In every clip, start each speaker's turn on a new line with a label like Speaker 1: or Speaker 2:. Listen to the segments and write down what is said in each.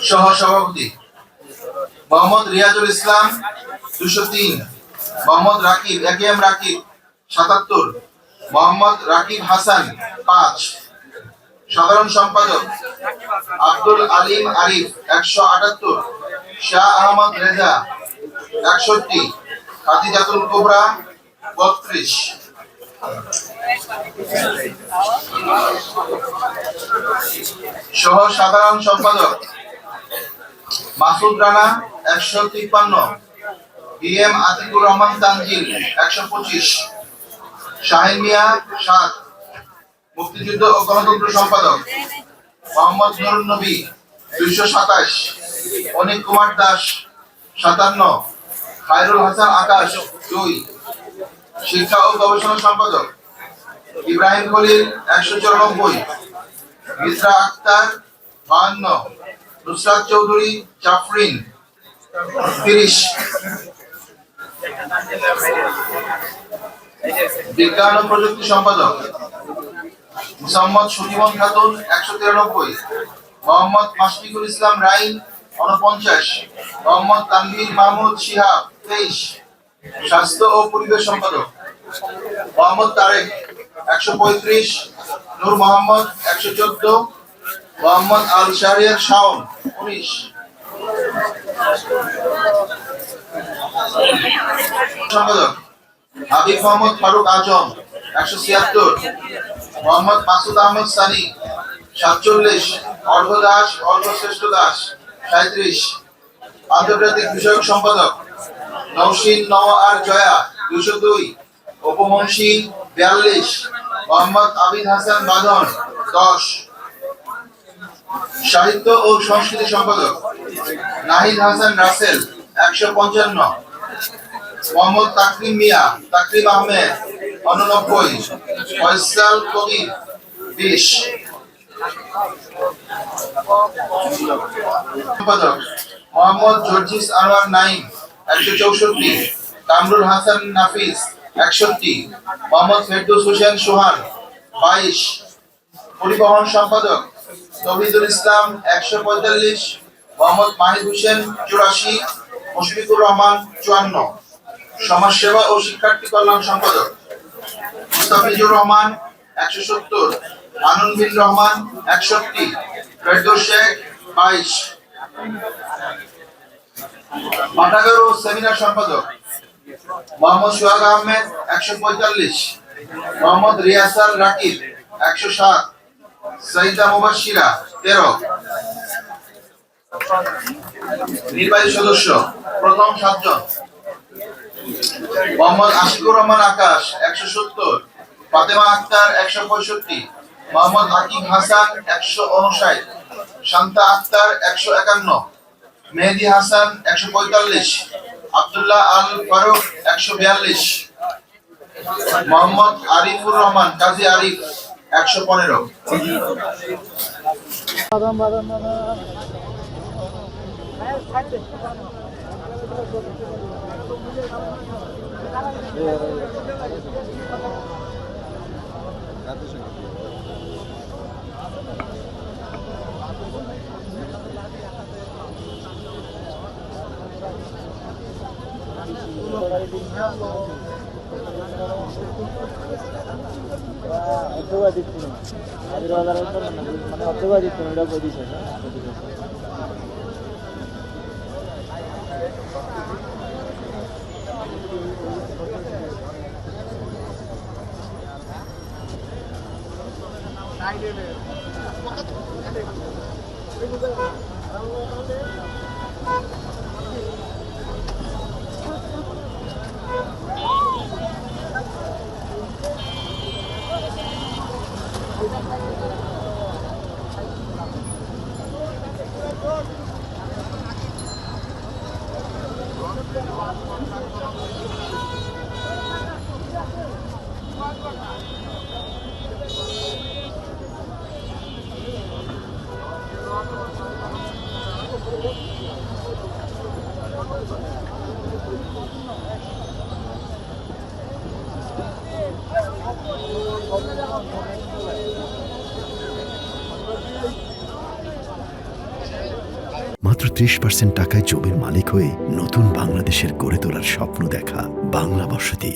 Speaker 1: সহসভাপতি মোহাম্মদ রিয়াজুল ইসলাম 203, মোহাম্মদ রাকিব একেএম রাকিব 77, মোহাম্মদ রাকিব হাসান 5। সাধারণ সম্পাদক আব্দুল আলিম আরিফ 178, শাহ আহমদ রেজা 61, খাদিজাতুল কুবরা 32। সহ সাধারণ সম্পাদক মাসুদ রানা 153, বিএম আতিকুর রহমান তানজিল 125, শাহিন মিয়া 7। মুক্তিযুদ্ধ ও গণতন্ত্র সম্পাদক মোহাম্মদ নুরুন নবী 227, অনিক কুমার দাস 57, খায়রুল হাসান আকাশ 2। শিক্ষা ও গবেষণা সম্পাদক ইব্রাহিম খলিল 194, মিত্রা আক্তার 52, নুসরাত চৌধুরী জাফরিন 30। বিজ্ঞান ও প্রযুক্তি সম্পাদক মোহাম্মদ সুজিমন খাতুন 193, মোহাম্মদ মাশফিকুল ইসলাম রাইন 49, মোহাম্মদ তানভীর মাহমুদ শিহাব 23। স্বাস্থ্য ও পরিবেশ সম্পাদক মোহাম্মদ তারেক 135, নূর মোহাম্মদ 114, মোহাম্মদ আল শাহরিয়ার শাওন 19। সম্পাদক হাবিব মোহাম্মদ ফারুক আজম 176, মোহাম্মদ মাসুদ আহমদ সানি 47, অর্ঘ দাস অর্ঘ শ্রেষ্ঠ দাস 37। আন্তর্জাতিক বিষয়ক সম্পাদক নওশিন নওয়া আর জয়া 202, উপমুন্সি 42, মোহাম্মদ আবিদ হাসান বাঁধন 10। সাহিত্য ও সংস্কৃতি সম্পাদক নাহিদ হাসান রাসেল 155, মোহাম্মদ তাকরিম মিয়া তাকরিম আহমেদ 89, ফয়সাল কবির 20। সম্পাদক মোহাম্মদ জর্জিস আনোয়ার নাইম 164, কামরুল হাসান নাফিস 61, মোহাম্মদ ফেরদৌস হোসেন সোহান 22। পরিবহন সম্পাদক তৌহিদুল ইসলাম 145, মোহাম্মদ মাহিদ হোসেন 84, মুশফিকুর রহমান 54। সমাজসেবা ও শিক্ষার্থী কল্যাণ সম্পাদক মুস্তাফিজুর রহমান 170, আনন্দ বিন রহমান 61, ফেরদৌস শেখ 22। পাঠাগার ও সেমিনার সম্পাদক মোহাম্মদ সোহাগ আহমেদ 145, মোহাম্মদ রিয়াসাল রাকিব 107, সাইদা মুবাশশিরা 13। নির্বাহী সদস্য প্রথম 7 জন মোহাম্মদ আশিকুর রহমান আকাশ 170, ফাতেমা আক্তার 165, মোহাম্মদ আকিব হাসান 159, শান্তা আক্তার 151, মেহেদি হাসান 145, আব্দুল্লাহ আল ফারুক 142, মোহাম্মদ আরিফুর রহমান কাজী আরিফ 115।
Speaker 2: মাত্র 30% টাকায় জমির মালিক হয়ে নতুন বাংলাদেশের গড়ে তোলার স্বপ্ন দেখা বাংলা বসতি।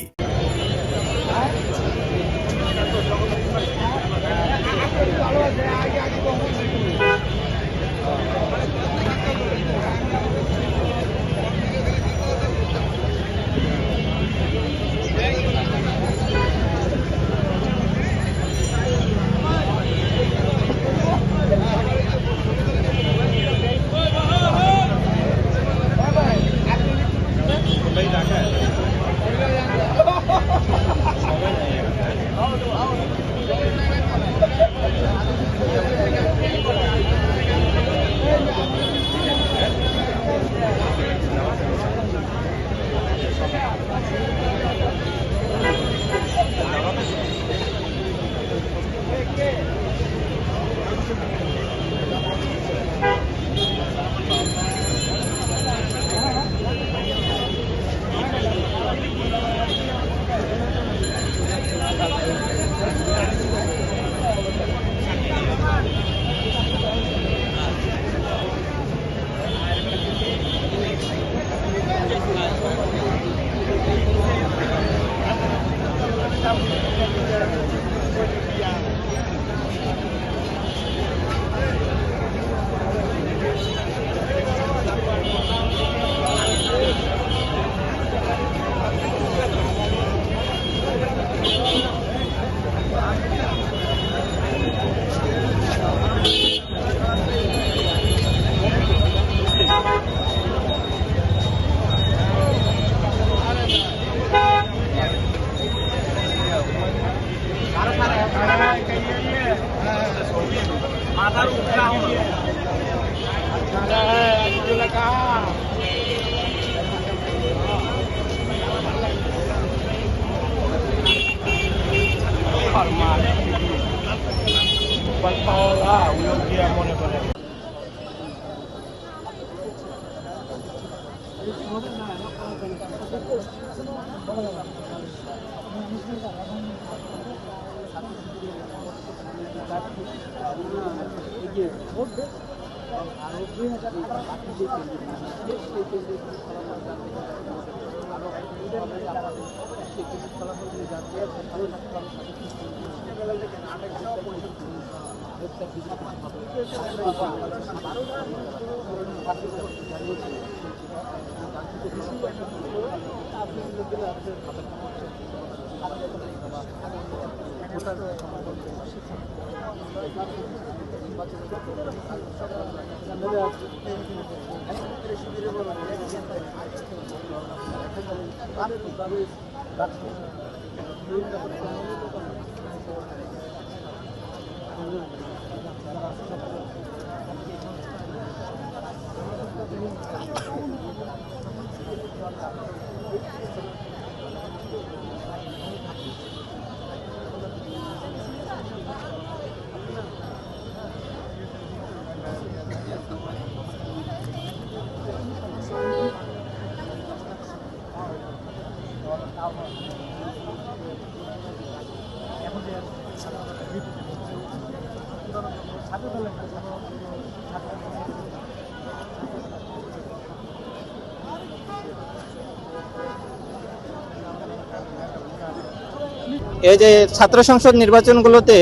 Speaker 3: এই যে ছাত্র সংসদ নির্বাচনগুলোতে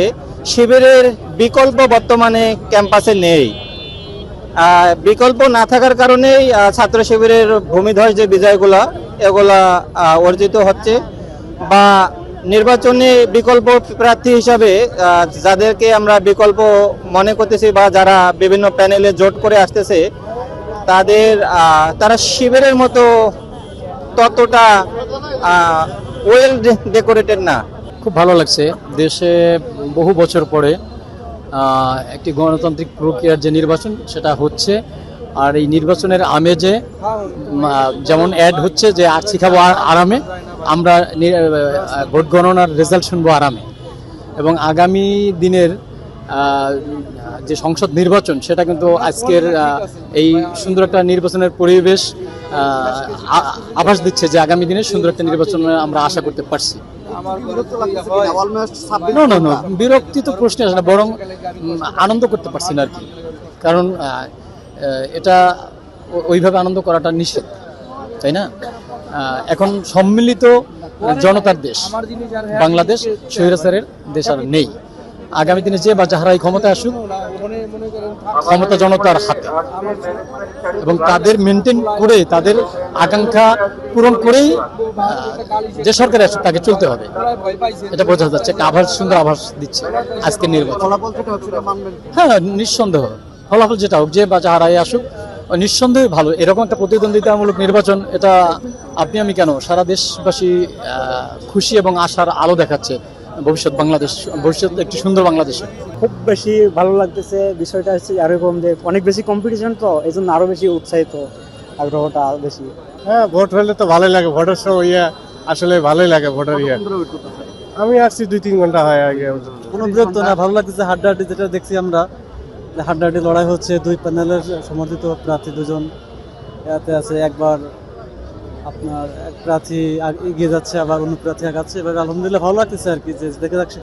Speaker 3: শিবিরের বিকল্প বর্তমানে ক্যাম্পাসে নেই। বিকল্প না থাকার কারণেই ছাত্র শিবিরের ভূমিধস যে বিজয়গুলা এগুলা অর্জিত হচ্ছে, বা নির্বাচনে বিকল্প প্রার্থী হিসাবে যাদেরকে আমরা বিকল্প মনে করতেছি বা যারা বিভিন্ন প্যানেলে জোট করে আসতেছে তারা শিবিরের মতো ততটা ওয়েল ডেকোরেটেড না।
Speaker 4: খুব ভালো লাগছে, দেশে বহু বছর পরে একটি গণতান্ত্রিক প্রক্রিয়ার যে নির্বাচন সেটা হচ্ছে। আর এই নির্বাচনের আমেজে যেমন অ্যাড হচ্ছে যে আর্থিক খাবো আরামে, আমরা ভোট গণনার রেজাল্ট শুনবো আরামে, এবং আগামী দিনের যে সংসদ নির্বাচন সেটা কিন্তু আজকের এই সুন্দর একটা নির্বাচনের পরিবেশ আভাস দিচ্ছে যে আগামী দিনে সুন্দর একটা নির্বাচন আমরা আশা করতে পারছি। না না না, বিরক্তি তো প্রশ্ন আসে না, বরং আনন্দ করতে পারছি না আর কি। কারণ এটা ওইভাবে আনন্দ করাটা নিষেধ, তাই না? এখন সম্মিলিত জনতার দেশ বাংলাদেশ, স্বৈরাচারের দেশ আর নেই। আগামী দিনে যে বা যাহারাই ক্ষমতা আসুক, ক্ষমতা জনতার হাতে, এবং তাদের মেনটেন করে, তাদের আকাঙ্ক্ষা পূরণ করেই যে সরকার আসুক তাকে চলতে হবে। এটা বোঝা যাচ্ছে, একটা আভাস, সুন্দর আভাস দিচ্ছে আজকের নির্বাচন। হ্যাঁ, নিঃসন্দেহ ফলাফল যেটা হোক, যে বা যাহারাই আসুক, নিঃসন্দেহে ভালো। এরকম একটা প্রতিদ্বন্দ্বিতামূলক নির্বাচন, এটা আপনি আমি কেন, সারা দেশবাসী খুশি এবং আশার আলো দেখাচ্ছে ভবিষ্যৎ বাংলাদেশ, ভবিষ্যৎ একটি সুন্দর বাংলাদেশে।
Speaker 5: খুব বেশি ভালো লাগতেছে। বিষয়টা হচ্ছে এরকম যে অনেক বেশি কম্পিটিশন, তো এই জন্য আরো বেশি উৎসাহিত, আগ্রহটা বেশি।
Speaker 6: হ্যাঁ, ভোট হলে তো ভালোই লাগে। ভোটের সময় আসলে ভালোই লাগে ভোটের আমি আসছি 2-3 ঘন্টা হয় আগে।
Speaker 5: কোনো বিরক্ত না, ভালো লাগতেছে। হাড্ডাহাড্ডি যেটা দেখছি আমরা, হাড্ডাহাড্ডি লড়াই হচ্ছে, দুই প্যানেলের সমর্থিত প্রার্থী দুজন এতে আছে। একবার আপনার এক প্রার্থী এগিয়ে যাচ্ছে, আবার অন্য প্রার্থী আগাচ্ছে। এবার আলহামদুলিল্লাহ ভালো লাগতেছে আর কি, যে দেখে যাচ্ছে।